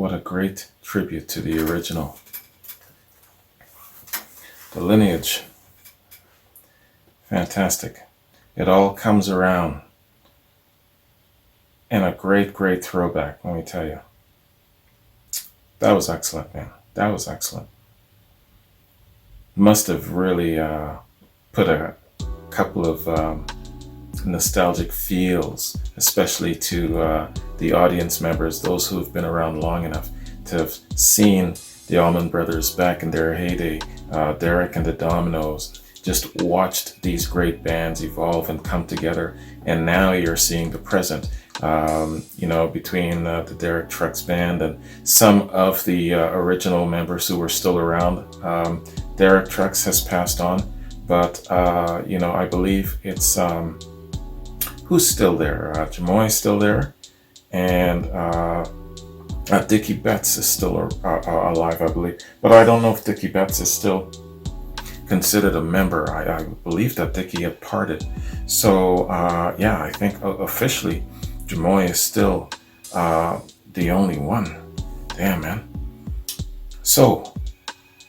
what a great tribute to the original. The lineage, fantastic. It all comes around. And a great, great throwback, let me tell you. That was excellent, man. That was excellent. Must have really put a couple of nostalgic feels, especially to the audience members, those who have been around long enough to have seen the Allman Brothers back in their heyday, Derek and the Dominos, just watched these great bands evolve and come together, and now you're seeing the present, between the Derek Trucks band and some of the original members who were still around. Derek Trucks has passed on, but I believe it's who's still there? Jamoy's still there, and Dickie Betts is still alive, I believe. But I don't know if Dickie Betts is still considered a member. I believe that Dickie had parted. So I think officially Jamoy is still the only one. Damn, man. So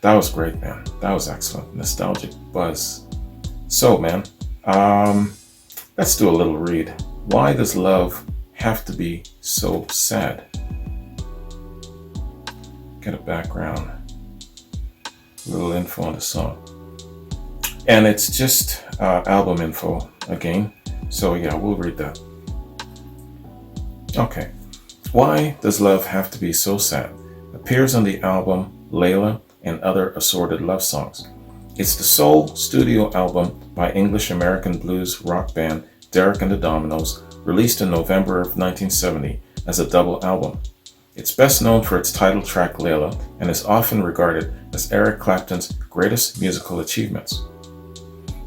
that was great, man. That was excellent. Nostalgic buzz. So, man, let's do a little read. Why does love have to be so sad? Get a background, a little info on the song. And it's just album info again. So yeah, we'll read that. Okay. Why Does Love Have to Be So Sad? Appears on the album Layla and Other Assorted Love Songs. It's the sole studio album by English-American blues rock band Derek and the Dominos, released in November of 1970 as a double album. It's best known for its title track Layla and is often regarded as Eric Clapton's greatest musical achievements.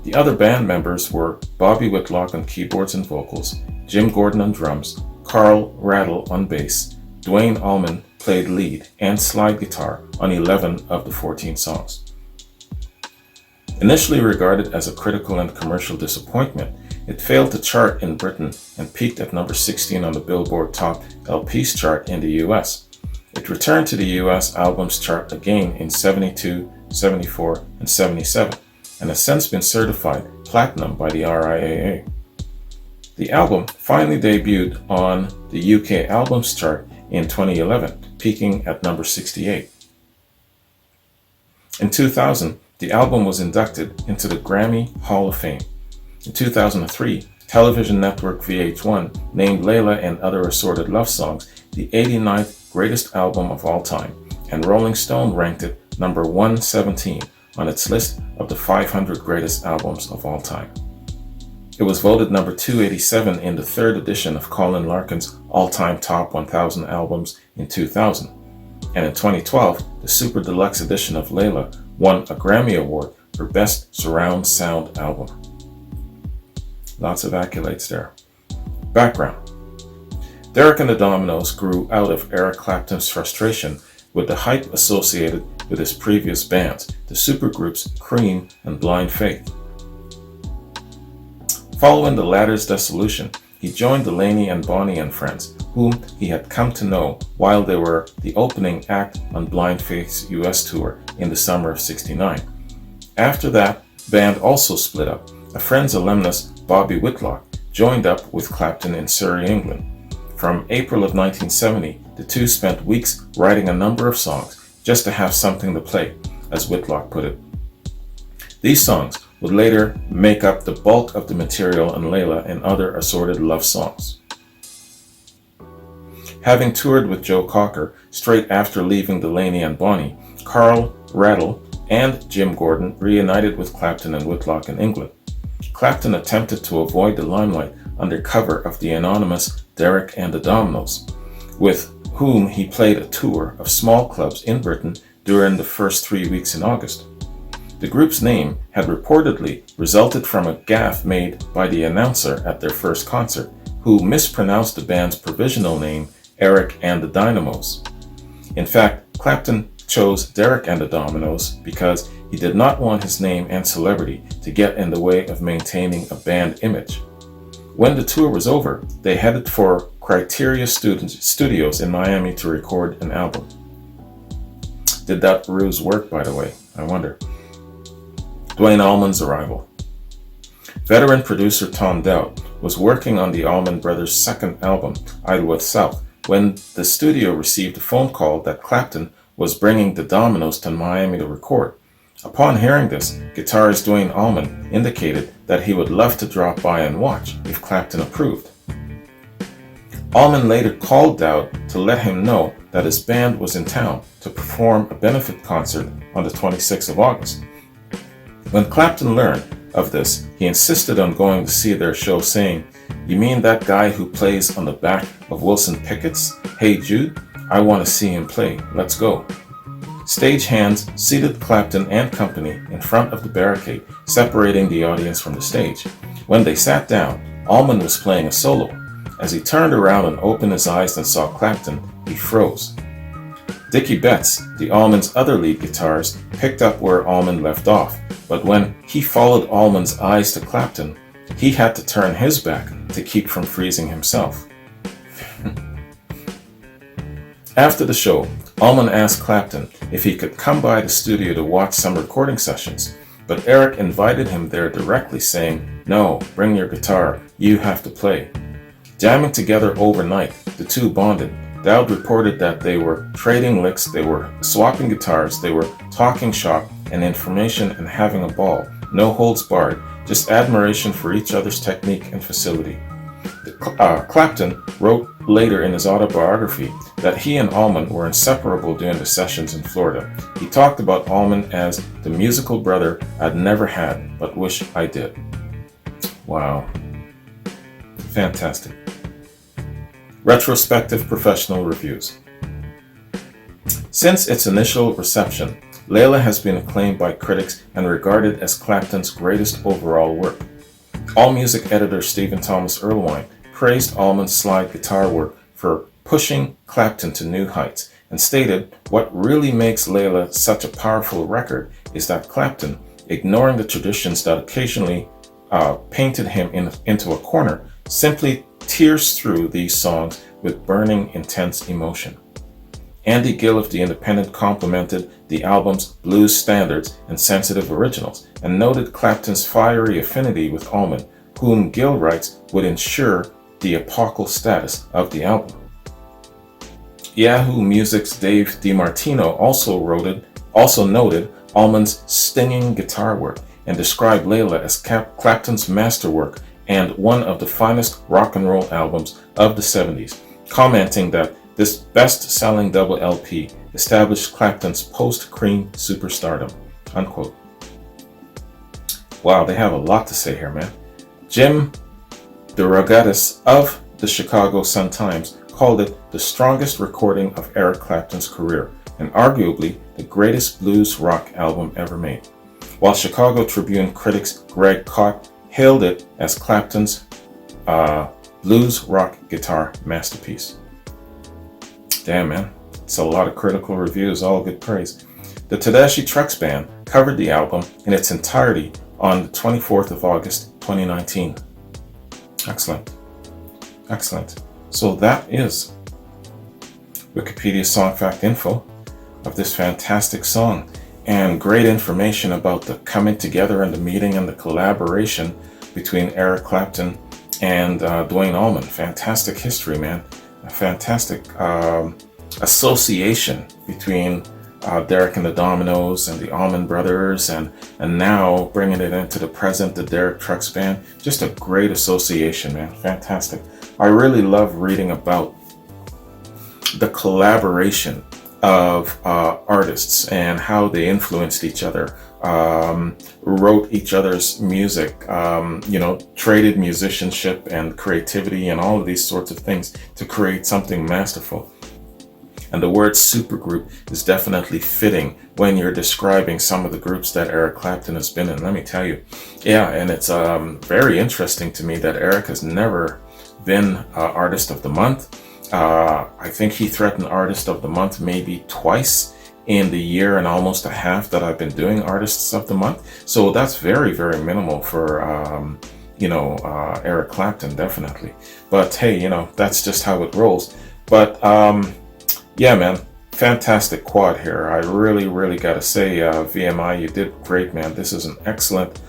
The other band members were Bobby Whitlock on keyboards and vocals, Jim Gordon on drums, Carl Rattle on bass, Duane Allman played lead and slide guitar on 11 of the 14 songs. Initially regarded as a critical and commercial disappointment, it failed to chart in Britain and peaked at number 16 on the Billboard Top LPs chart in the US. It returned to the US albums chart again in 72, 74, and 77, and has since been certified platinum by the RIAA. The album finally debuted on the UK Albums Chart in 2011, peaking at number 68. In 2000, the album was inducted into the Grammy Hall of Fame. In 2003, television network VH1 named Layla and Other Assorted Love Songs the 89th greatest album of all time, and Rolling Stone ranked it number 117 on its list of the 500 greatest albums of all time. It was voted number 287 in the third edition of Colin Larkin's all-time top 1000 albums in 2000. And in 2012, the Super Deluxe edition of Layla won a Grammy Award for Best Surround Sound Album. Lots of accolades there. Background. Derek and the Dominos grew out of Eric Clapton's frustration with the hype associated with his previous bands, the supergroups Cream and Blind Faith. Following the latter's dissolution, he joined Delaney and Bonnie and Friends, whom he had come to know while they were the opening act on Blind Faith's US tour in the summer of '69. After that, the band also split up. A Friends alumnus, Bobby Whitlock, joined up with Clapton in Surrey, England. From April of 1970, the two spent weeks writing a number of songs just to have something to play, as Whitlock put it. These songs would later make up the bulk of the material on Layla and Other Assorted Love Songs. Having toured with Joe Cocker straight after leaving Delaney and Bonnie, Carl Rattle and Jim Gordon reunited with Clapton and Whitlock in England. Clapton attempted to avoid the limelight under cover of the anonymous Derek and the Dominos, with whom he played a tour of small clubs in Britain during the first 3 weeks in August. The group's name had reportedly resulted from a gaffe made by the announcer at their first concert, who mispronounced the band's provisional name, Eric and the Dynamos. In fact, Clapton chose Derek and the Dominos because he did not want his name and celebrity to get in the way of maintaining a band image. When the tour was over, they headed for Criteria Studios in Miami to record an album. Did that ruse work, by the way? I wonder. Duane Allman's arrival. Veteran producer Tom Dowd was working on the Allman Brothers' second album, Idlewild South, when the studio received a phone call that Clapton was bringing the Dominos to Miami to record. Upon hearing this, guitarist Duane Allman indicated that he would love to drop by and watch if Clapton approved. Allman later called Dowd to let him know that his band was in town to perform a benefit concert on the 26th of August. When Clapton learned of this, he insisted on going to see their show, saying, "You mean that guy who plays on the back of Wilson Pickett's Hey Jude? I want to see him play. Let's go." Stagehands seated Clapton and company in front of the barricade, separating the audience from the stage. When they sat down, Allman was playing a solo. As he turned around and opened his eyes and saw Clapton, he froze. Dickie Betts, the Allman's other lead guitarist, picked up where Allman left off, but when he followed Allman's eyes to Clapton, he had to turn his back to keep from freezing himself. After the show, Allman asked Clapton if he could come by the studio to watch some recording sessions, but Eric invited him there directly, saying, "No, bring your guitar, you have to play." Jamming together overnight, the two bonded. Dowd reported that they were trading licks, they were swapping guitars, they were talking shop and information and having a ball. No holds barred, just admiration for each other's technique and facility. Clapton wrote later in his autobiography that he and Allman were inseparable during the sessions in Florida. He talked about Allman as the musical brother I'd never had, but wish I did. Wow. Fantastic. Retrospective professional reviews. Since its initial reception, Layla has been acclaimed by critics and regarded as Clapton's greatest overall work. AllMusic editor Stephen Thomas Erlewine praised Allman's slide guitar work for pushing Clapton to new heights and stated what really makes Layla such a powerful record is that Clapton, ignoring the traditions that occasionally painted him into a corner, simply tears through these songs with burning, intense emotion. Andy Gill of The Independent complimented the album's blues standards and sensitive originals and noted Clapton's fiery affinity with Allman, whom Gill writes would ensure the epochal status of the album. Yahoo Music's Dave DiMartino also noted Allman's stinging guitar work and described Layla as Clapton's masterwork and one of the finest rock and roll albums of the 70s, commenting that this best-selling double LP established Clapton's post-Cream superstardom, unquote. Wow, they have a lot to say here, man. Jim DeRogatis of the Chicago Sun-Times called it the strongest recording of Eric Clapton's career and arguably the greatest blues rock album ever made, while Chicago Tribune critics Greg Kot hailed it as Clapton's blues rock guitar masterpiece. Damn, man. It's a lot of critical reviews, all good praise. The Tedeschi Trucks Band covered the album in its entirety on the 24th of August, 2019. Excellent. Excellent. So that is Wikipedia Song Fact info of this fantastic song, and great information about the coming together and the meeting and the collaboration between Eric Clapton and Duane Allman. Fantastic history, man. A fantastic association between Derek and the Dominos and the Allman Brothers, and now bringing it into the present, the Derek Trucks Band. Just a great association, man. Fantastic. I really love reading about the collaboration of artists and how they influenced each other, wrote each other's music, traded musicianship and creativity and all of these sorts of things to create something masterful. And the word supergroup is definitely fitting when you're describing some of the groups that Eric Clapton has been in, let me tell you. Yeah, and it's very interesting to me that Eric has never been Artist of the Month. I think he threatened Artist of the Month maybe twice in the year and almost a half that I've been doing Artists of the Month. So that's very, very minimal for Eric Clapton, definitely. But hey, that's just how it rolls. But yeah, man, fantastic quad here. I really, really got to say, VMI, you did great, man. This is an excellent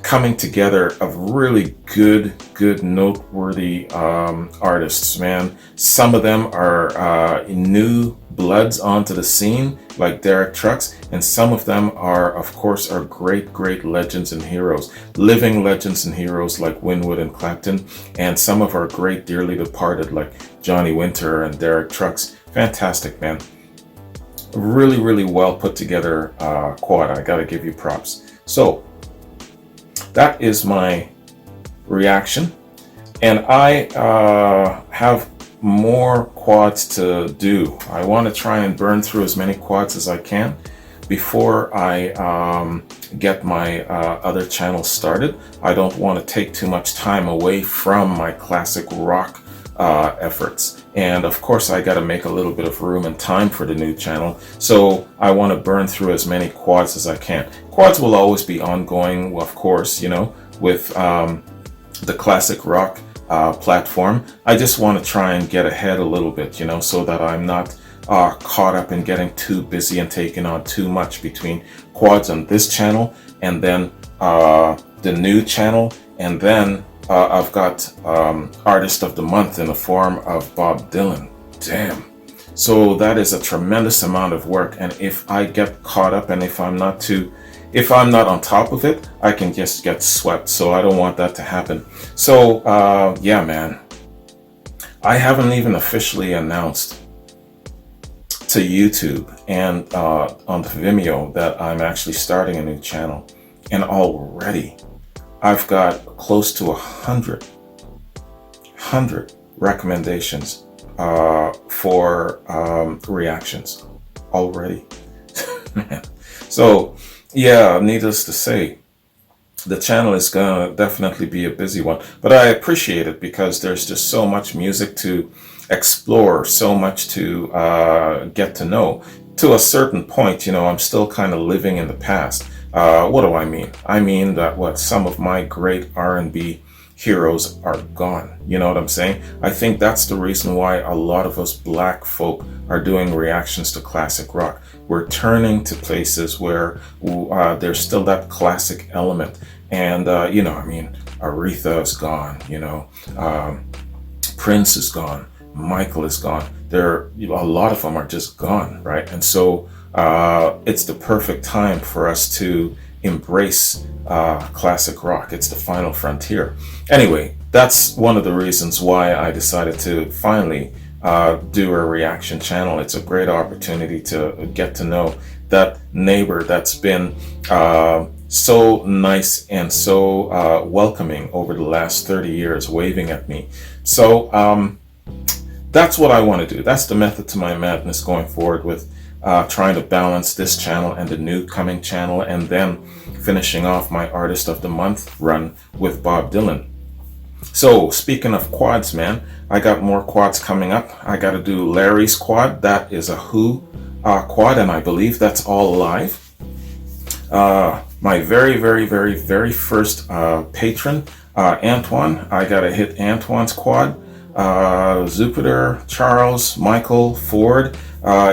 coming together of really good, noteworthy artists, man. Some of them are new bloods onto the scene, like Derek Trucks, and some of them are, of course, are great legends and heroes, living legends and heroes like Winwood and Clapton, and some of our great dearly departed like Johnnie Winter and Derek Trucks. Fantastic, man. Really well put together quad. I gotta give you props. So that is my reaction, and I have more quads to do. I want to try and burn through as many quads as I can before I get my other channels started. I don't want to take too much time away from my classic rock efforts, and of course I got to make a little bit of room and time for the new channel, so I want to burn through as many quads as I can. Quads will always be ongoing, of course, with the classic rock platform. I just want to try and get ahead a little bit, so that I'm not caught up in getting too busy and taking on too much between quads on this channel and then the new channel, and then I've got Artist of the Month in the form of Bob Dylan. Damn. So that is a tremendous amount of work, and if I get caught up and if I'm not on top of it, I can just get swept. So I don't want that to happen. So yeah, man, I haven't even officially announced to YouTube and on Vimeo that I'm actually starting a new channel, and already I've got close to 100 recommendations for reactions already. Man. So yeah, needless to say, the channel is gonna definitely be a busy one, but I appreciate it because there's just so much music to explore, so much to get to know. To a certain point, I'm still kind of living in the past. What do I mean? I mean that some of my great R&B heroes are gone. You know what I'm saying? I think that's the reason why a lot of us black folk are doing reactions to classic rock. We're turning to places where there's still that classic element. And, Aretha is gone, Prince is gone, Michael is gone. A lot of them are just gone, right? And so it's the perfect time for us to embrace classic rock. It's the final frontier. Anyway, that's one of the reasons why I decided to finally do a reaction channel. It's a great opportunity to get to know that neighbor that's been so nice and so welcoming over the last 30 years, waving at me. So that's what I want to do. That's the method to my madness going forward, with trying to balance this channel and the new coming channel, and then finishing off my Artist of the Month run with Bob Dylan. So speaking of quads, man, I got more quads coming up. I got to do Larry's quad. That is a Who quad, and I believe that's all live. My very first patron, Antoine. I got to hit Antoine's quad. Jupiter, Charles, Michael, Ford.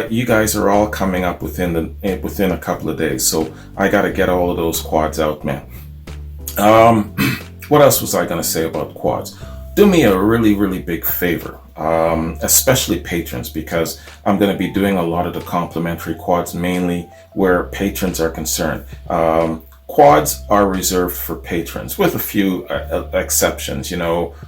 You guys are all coming up within a couple of days, so I got to get all of those quads out, man. What else was I going to say about quads? Do me a really big favor, especially patrons, because I'm going to be doing a lot of the complimentary quads, mainly where patrons are concerned. Quads are reserved for patrons, with a few exceptions,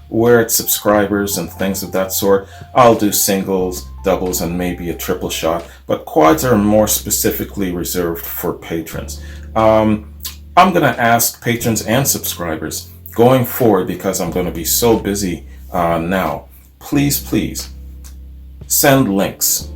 where it's subscribers and things of that sort. I'll do singles, doubles, and maybe a triple shot, but quads are more specifically reserved for patrons. I'm going to ask patrons and subscribers going forward, because I'm going to be so busy now, please send links,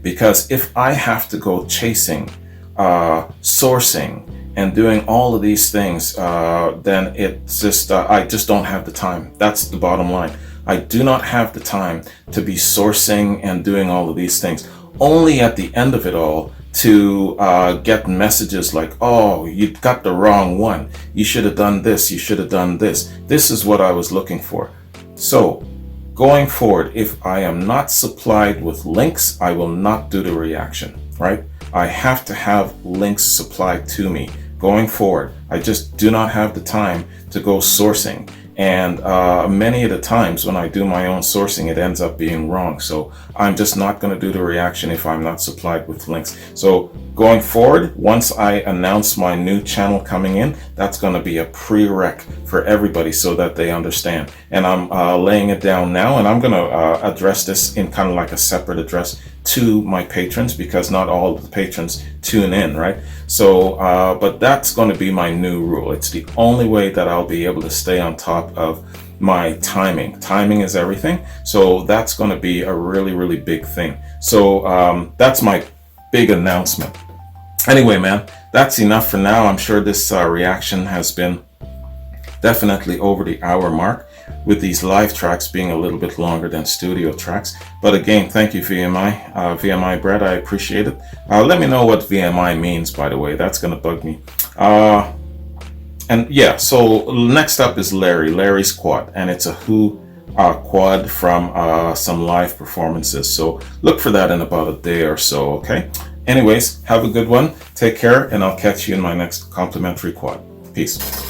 because if I have to go chasing, sourcing, and doing all of these things, then it's just, I just don't have the time. That's the bottom line. I do not have the time to be sourcing and doing all of these things. Only at the end of it all to get messages like, oh, you got the wrong one. You should have done this. You should have done this. This is what I was looking for. So going forward, if I am not supplied with links, I will not do the reaction, right? I have to have links supplied to me going forward. I just do not have the time to go sourcing. And many of the times when I do my own sourcing, it ends up being wrong. So I'm just not going to do the reaction if I'm not supplied with links. So going forward, once I announce my new channel coming in, that's going to be a prereq for everybody so that they understand. And I'm laying it down now, and I'm going to address this in kind of like a separate address to my patrons, because not all of the patrons tune in, right? So, but that's going to be my new rule. It's the only way that I'll be able to stay on top of my timing. Timing is everything. So that's going to be a really, really big thing. So that's my big announcement. Anyway, man, that's enough for now. I'm sure this reaction has been definitely over the hour mark, with these live tracks being a little bit longer than studio tracks. But again, thank you, VMI. VMI Brett, I appreciate it. Let me know what VMI means, by the way. That's going to bug me. And yeah, so next up is Larry's quad, and it's a Who quad from some live performances. So look for that in about a day or so, okay? Anyways, have a good one. Take care, and I'll catch you in my next complimentary quad. Peace.